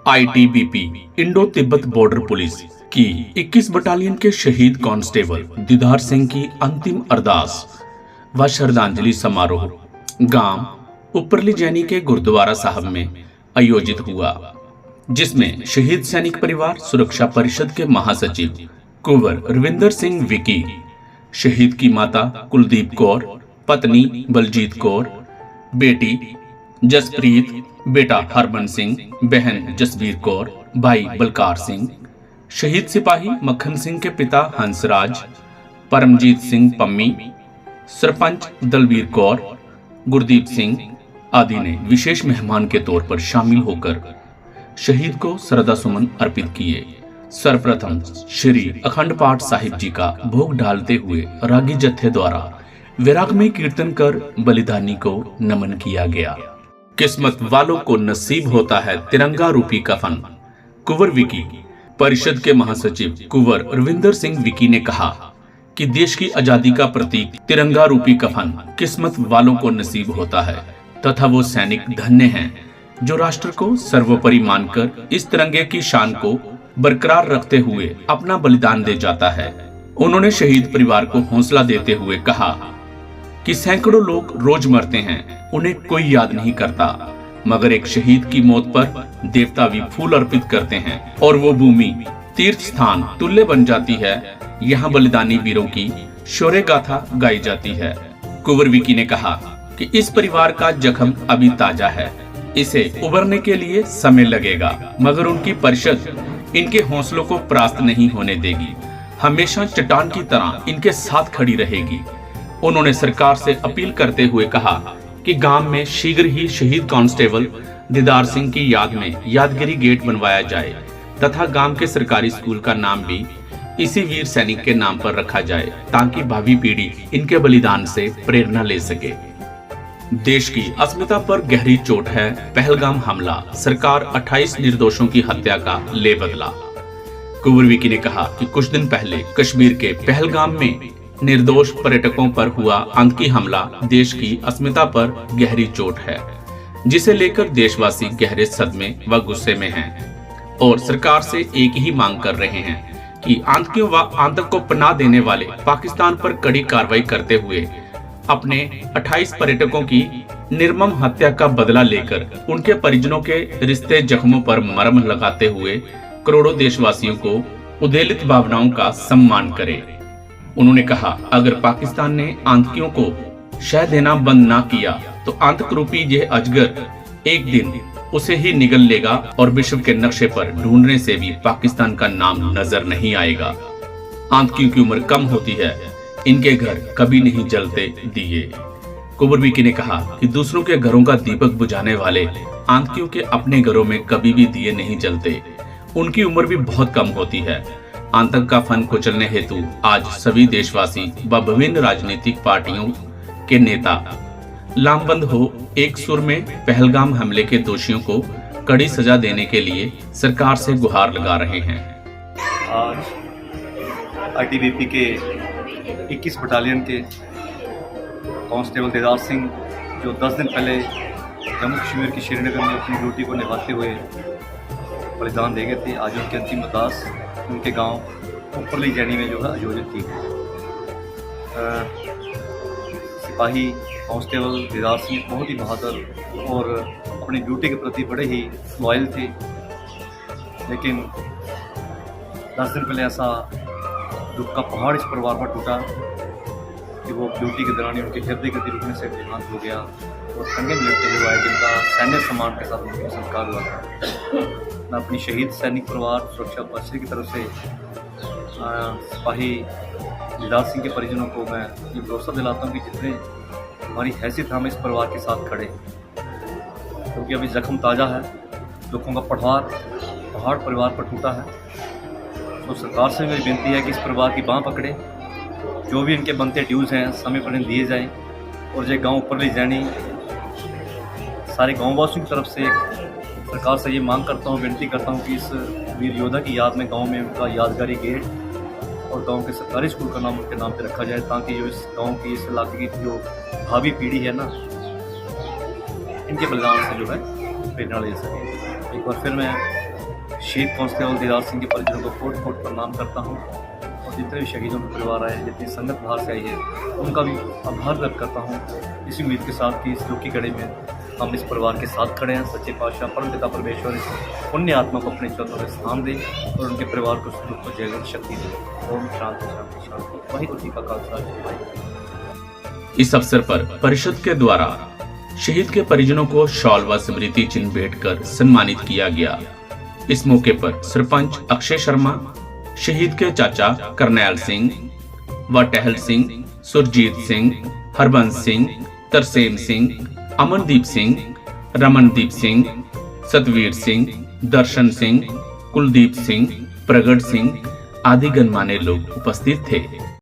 ITBP Indo Tibet border police की 21 battalion के शहीद कांस्टेबल दीदार सिंह की अंतिम अरदास व श्रद्धांजलि समारोह गांव उपरली जैनी के गुरुद्वारा साहब में आयोजित हुआ, जिसमें शहीद सैनिक परिवार सुरक्षा परिषद के महासचिव कुंवर रविंदर सिंह विकी, शहीद की माता कुलदीप कौर, पत्नी बलजीत कौर, बेटी जसप्रीत, बेटा हरमन सिंह, बहन जसबीर कौर, भाई बलकार सिंह, शहीद सिपाही मक्खन सिंह के पिता हंसराज, परमजीत सिंह पम्मी, सरपंच दलबीर कौर, गुरदीप सिंह आदि ने विशेष मेहमान के तौर पर शामिल होकर शहीद को श्रद्धा सुमन अर्पित किए। सर्वप्रथम श्री अखंड पाठ साहिब जी का भोग डालते हुए रागी जत्थे द्वारा वैरागमय कीर्तन कर बलिदानी को नमन किया गया। किस्मत वालों को नसीब होता है तिरंगा रूपी कफन। कुंवर विकी परिषद के महासचिव कुंवर रविंदर सिंह विकी ने कहा कि देश की आजादी का प्रतीक तिरंगा रूपी कफन किस्मत वालों को नसीब होता है तथा वो सैनिक धन्य हैं जो राष्ट्र को सर्वोपरि मानकर इस तिरंगे की शान को बरकरार रखते हुए अपना बलिदान दे जाता है। उन्होंने शहीद परिवार को हौसला देते हुए कहा कि सैकड़ों लोग रोज मरते हैं, उन्हें कोई याद नहीं करता, मगर एक शहीद की मौत पर देवता भी फूल अर्पित करते हैं और वो भूमि तीर्थ स्थान तुल्य बन जाती है। यहाँ बलिदानी वीरों की शौर्य गाथा गाई जाती है। कुंवर विकी ने कहा कि इस परिवार का जख्म अभी ताजा है, इसे उबरने के लिए समय लगेगा, मगर उनकी परिषद इनके हौसलों को परास्त नहीं होने देगी, हमेशा चट्टान की तरह इनके साथ खड़ी रहेगी। उन्होंने सरकार से अपील करते हुए कहा कि गांव में शीघ्र ही शहीद कांस्टेबल दीदार सिंह की याद में यादगिरी गेट बनवाया जाए तथा गांव के सरकारी स्कूल का नाम भी इसी वीर सैनिक के नाम पर रखा जाए ताकि भावी पीढ़ी इनके बलिदान से प्रेरणा ले सके। देश की अस्मिता पर गहरी चोट है पहलगाम हमला, सरकार 28 निर्दोषों की हत्या का ले बदला। कुंवर विकी ने कहा कि कुछ दिन पहले कश्मीर के पहलगाम में निर्दोष पर्यटकों पर हुआ आतंकी हमला देश की अस्मिता पर गहरी चोट है, जिसे लेकर देशवासी गहरे सदमे व गुस्से में हैं और सरकार से एक ही मांग कर रहे हैं कि आतंकियों व आतंक को पनाह देने वाले पाकिस्तान पर कड़ी कार्रवाई करते हुए अपने 28 पर्यटकों की निर्मम हत्या का बदला लेकर उनके परिजनों के रिश्ते जख्मों पर मरहम लगाते हुए करोड़ों देशवासियों को उद्वेलित भावनाओं का सम्मान करे। उन्होंने कहा, अगर पाकिस्तान ने आतंकियों को शह देना बंद ना किया तो आतंक रूपी यह अजगर एक दिन उसे ही निगल लेगा और विश्व के नक्शे पर ढूंढने से भी पाकिस्तान का नाम नजर नहीं आएगा। आतंकियों की उम्र कम होती है, इनके घर कभी नहीं जलते दिए। कुंवर विकी ने कहा कि दूसरों के घरों का दीपक बुझाने वाले आतंकियों के अपने घरों में कभी भी दिए नहीं जलते, उनकी उम्र भी बहुत कम होती है। आतंक का फन कुचलने हेतु आज सभी देशवासी व विभिन्न राजनीतिक पार्टियों के नेता लामबंद हो एक सुर में पहलगाम हमले के दोषियों को कड़ी सजा देने के लिए सरकार से गुहार लगा रहे हैं। आज आईटीबीपी के 21 बटालियन के कांस्टेबल दीदार सिंह जो 10 दिन पहले जम्मू कश्मीर की श्रीनगर में अपनी ड्यूटी को निभाते हुए बलिदान दे गए थे, आज उनकी अंतिम अरदास उनके गांव उपरली जैनी में जो है आयोजित की गई। सिपाही कांस्टेबल दीदार सिंह बहुत ही बहादुर और अपनी ड्यूटी के प्रति बड़े ही लॉयल थे, लेकिन 10 दिन पहले ऐसा दुख का पहाड़ इस परिवार पर टूटा कि वो ड्यूटी के दौरान उनके हृदय गति रुकने से देहांत हो गया और संगे मिलते हुए आए जिनका सैन्य सम्मान के साथ उनका संस्कार हुआ था। मैं अपनी शहीद सैनिक परिवार सुरक्षा परिषद की तरफ से सिपाही दीदार सिंह के परिजनों को मैं ये भरोसा दिलाता हूँ कि जितने हमारी हैसियत हम इस परिवार के साथ खड़े, क्योंकि अभी जख्म ताज़ा है, दुखों का पहाड़ परिवार पर टूटा है। तो सरकार से मेरी विनती है कि इस परिवार की बाँह पकड़े, जो भी इनके बनते ड्यूज़ हैं समय पर इन्हें दिए जाएँ और जो गाँव ऊपर ले जानी सारे गाँव वासियों की तरफ से सरकार से ये मांग करता हूँ, विनती करता हूँ कि इस वीर योद्धा की याद में गांव में उनका यादगारी गेट और गांव के सरकारी स्कूल का नाम उनके नाम पे रखा जाए, ताकि जो इस गांव की इस इलाके की जो भावी पीढ़ी है ना, इनके बलिदान से जो है प्रेरणा ले सके। एक बार फिर मैं शहीद कांस्टेबल दीदार सिंह के परिजनों को कोट कोट प्रणाम करता हूँ और जितने भी शहीदों के परिवार आए हैं, जितनी संगत बाहर से आई है, उनका भी आभार व्यक्त करता हूँ। इसी उम्मीद के साथ कि इस दुख की घड़ी में हम इस परिवार के साथ खड़े हैं। सच्चे पातशाह परमपिता परमेश्वर इस पुण्य आत्मा को अपने चरणों में स्थान दे और उनके परिवार को उस दुख को झेलने की शक्ति दे। ओम शांति शांति शांति। वाहिगुरू जी का खालसा, वाहिगुरू। इस अवसर पर परिषद के द्वारा शहीद के परिजनों को शॉल व स्मृति चिन्ह भेंट कर सम्मानित किया गया। इस मौके पर सरपंच अक्षय शर्मा, शहीद के चाचा करनैल सिंह व टहल सिंह, सुरजीत सिंह, हरबंस सिंह, तरसेम सिंह, अमनदीप सिंह, रमनदीप सिंह, सतवीर सिंह, दर्शन सिंह, कुलदीप सिंह, प्रगट सिंह आदि गणमान्य लोग उपस्थित थे।